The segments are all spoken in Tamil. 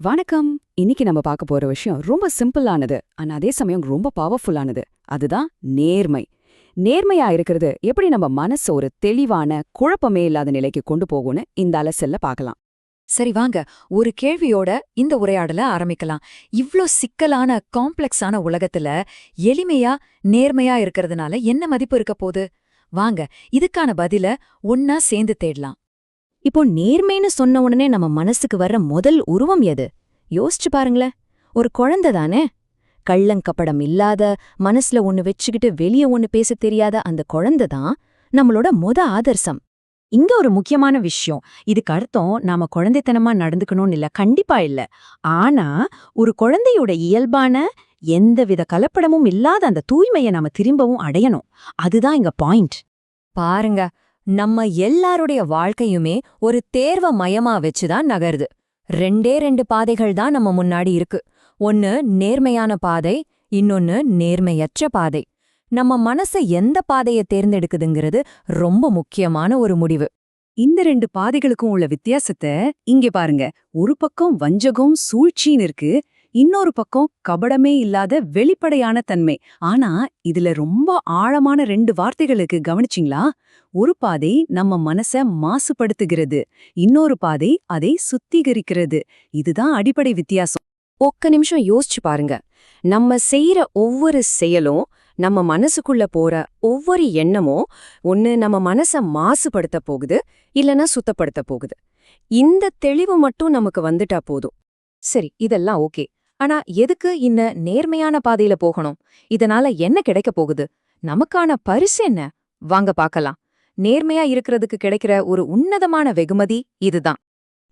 வணக்கம். இன்னைக்கு நம்ம பார்க்க போற விஷயம் ரொம்ப சிம்பிளானது, ஆனா அதே சமயம் ரொம்ப பவர்ஃபுல்லானது. அதுதான் நேர்மை. நேர்மையா இருக்கிறது எப்படி நம்ம மனச ஒரு தெளிவான, குழப்பமே இல்லாத நிலைக்கு கொண்டு போகும்னு இந்த அலசல்ல பார்க்கலாம். சரி வாங்க, ஒரு கேள்வியோட இந்த உரையாடல ஆரம்பிக்கலாம். இவ்ளோ சிக்கலான காம்ப்ளெக்ஸான உலகத்துல எளிமையா நேர்மையா இருக்கிறதுனால என்ன மதிப்பு இருக்க போகுது? வாங்க, இதுக்கான பதில ஒன்னா சேர்ந்து தேடலாம். இப்போ நேர்மைன்னு சொன்ன உடனே நம்ம மனசுக்கு வர்ற முதல் உருவம் எது? யோசிச்சு பாருங்களேன். ஒரு குழந்தை தானே. கள்ளங்கப்படம் இல்லாத, மனசுல ஒன்னு வச்சுக்கிட்டு வெளிய ஒன்னு பேச தெரியாத அந்த குழந்தை தான் நம்மளோட ஆதர்சம். இங்க ஒரு முக்கியமான விஷயம். இதுக்கு அர்த்தம் நாம குழந்தைத்தனமா நடந்துக்கணும்னு இல்ல, கண்டிப்பா இல்ல. ஆனா ஒரு குழந்தையோட இயல்பான எந்தவித கலப்படமும் இல்லாத அந்த தூய்மையை நாம திரும்பவும் அடையணும். அதுதான் இங்க பாயிண்ட். பாருங்க, நம்ம எல்லாருடைய வாழ்க்கையுமே ஒரு தேர்வ மையமா வச்சுதான் நகருது. ரெண்டு பாதைகள் தான் நம்ம முன்னாடி இருக்கு. ஒன்னு நேர்மையான பாதை, இன்னொன்னு நேர்மையற்ற பாதை. நம்ம மனச எந்த பாதையை தேர்ந்தெடுக்குதுங்கிறது ரொம்ப முக்கியமான ஒரு முடிவு. இந்த ரெண்டு பாதைகளுக்கும் உள்ள வித்தியாசத்தை இங்கே பாருங்க. ஒரு பக்கம் வஞ்சகம், சூழ்ச்சின்னு இருக்கு, இன்னொரு பக்கம் கபடமே இல்லாத வெளிப்படையான தன்மை. ஆனா இதுல ரொம்ப ஆழமான ரெண்டு வார்த்தைகளுக்கு கவனிச்சிங்களா? ஒரு பாதை நம்ம மனச மாசுபடுத்துகிறது, இன்னொரு பாதை அதை சுத்திகரிக்கிறது. இதுதான் அடிப்படை வித்தியாசம். ஒக்க நிமிஷம் யோசிச்சு பாருங்க. நம்ம செய்யற ஒவ்வொரு செயலும், நம்ம மனசுக்குள்ள போற ஒவ்வொரு எண்ணமும் ஒன்னு நம்ம மனச மாசுபடுத்த போகுது, இல்லனா சுத்தப்படுத்த போகுது. இந்த தெளிவு மட்டும் நமக்கு வந்துட்டா போதும். சரி, இதெல்லாம் ஓகே. ஆனா எதுக்கு இந்த நேர்மையான பாதையில போகணும்? இதனால என்ன கிடைக்க போகுது? நமக்கான பரிசு என்ன? வாங்க பார்க்கலாம். நேர்மையா இருக்கிறதுக்கு கிடைக்கிற ஒரு உன்னதமான வெகுமதி இதுதான்.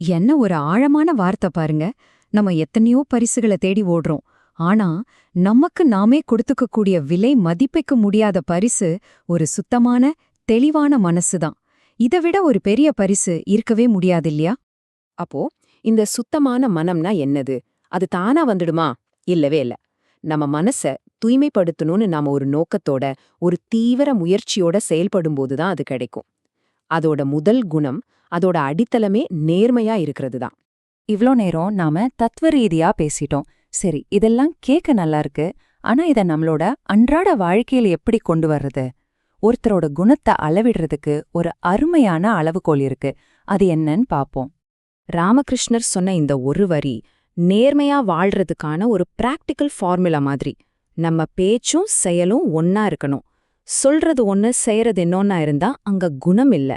என்ன ஒரு ஆழமான வார்த்தை பாருங்க. நம்ம எத்தனையோ பரிசுகளை தேடி ஓடுறோம். ஆனா நமக்கு நாமே கொடுத்துக்கக்கூடிய விலை மதிப்பிக்க முடியாத பரிசு ஒரு சுத்தமான, தெளிவான மனசுதான். இதை விட ஒரு பெரிய பரிசு இருக்கவே முடியாது இல்லையா? அப்போ இந்த சுத்தமான மனம்னா என்னது? அது தானா வந்துடுமா? இல்லவே இல்ல. நம்ம மனச தூய்மைப்படுத்தணும்னு நாம ஒரு நோக்கத்தோட, ஒரு தீவிர முயற்சியோட செயல்படும்போதுதான் அது கிடைக்கும். அதோட முதல் குணம், அதோட அடித்தளமே நேர்மையா இருக்கிறது தான். இவ்ளோ நேரம் நாம தத்துவ ரீதியா பேசிட்டோம். சரி, இதெல்லாம் கேட்க நல்லா இருக்கு. ஆனா இத நம்மளோட அன்றாட வாழ்க்கையில எப்படி கொண்டு வர்றது? ஒருத்தரோட குணத்தை அளவிடுறதுக்கு ஒரு அருமையான அளவுகோல் இருக்கு. அது என்னன்னு பாப்போம். ராமகிருஷ்ணர் சொன்ன இந்த ஒரு வரி நேர்மையா வாழ்றதுக்கான ஒரு பிராக்டிக்கல் ஃபார்முலா மாதிரி. நம்ம பேச்சும் செயலும் ஒன்னா இருக்கணும். சொல்றது ஒன்னு, செய்யறது இன்னொன்னா இருந்தா அங்க குணம் இல்ல.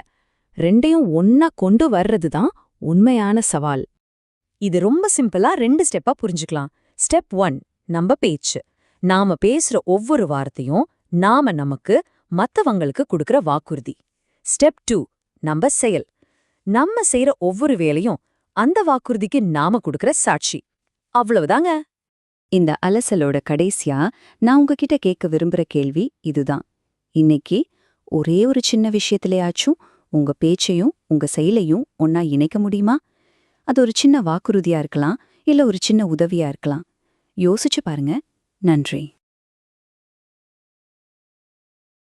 ரெண்டையும் ஒன்னா கொண்டு வர்றதுதான் உண்மையான சவால். இது ரொம்ப சிம்பிளா 2 ஸ்டெப்பா புரிஞ்சுக்கலாம். ஸ்டெப் 1, நம்ம பேச்சு. நாம பேசுற ஒவ்வொரு வார்த்தையும் நாம நமக்கு, மத்தவங்களுக்கு கொடுக்கற வாக்குறுதி. ஸ்டெப் 2, நம்ம செயல். நம்ம செய்யற ஒவ்வொரு வேலையும் அந்த வாக்குறுதிக்கு நாம கொடுக்கற சாட்சி. அவ்வளவுதாங்க. இந்த அலசலோட கடைசியா நான் உங்ககிட்ட கேட்க விரும்புற கேள்வி இதுதான். இன்னைக்கு ஒரே ஒரு சின்ன விஷயத்திலேயாச்சும் உங்க பேச்சையும் உங்க செயலையும் ஒன்னா இணைக்க முடியுமா? அது ஒரு சின்ன வாக்குறுதியா இருக்கலாம், இல்ல ஒரு சின்ன உதவியா இருக்கலாம். யோசிச்சு பாருங்க. நன்றி.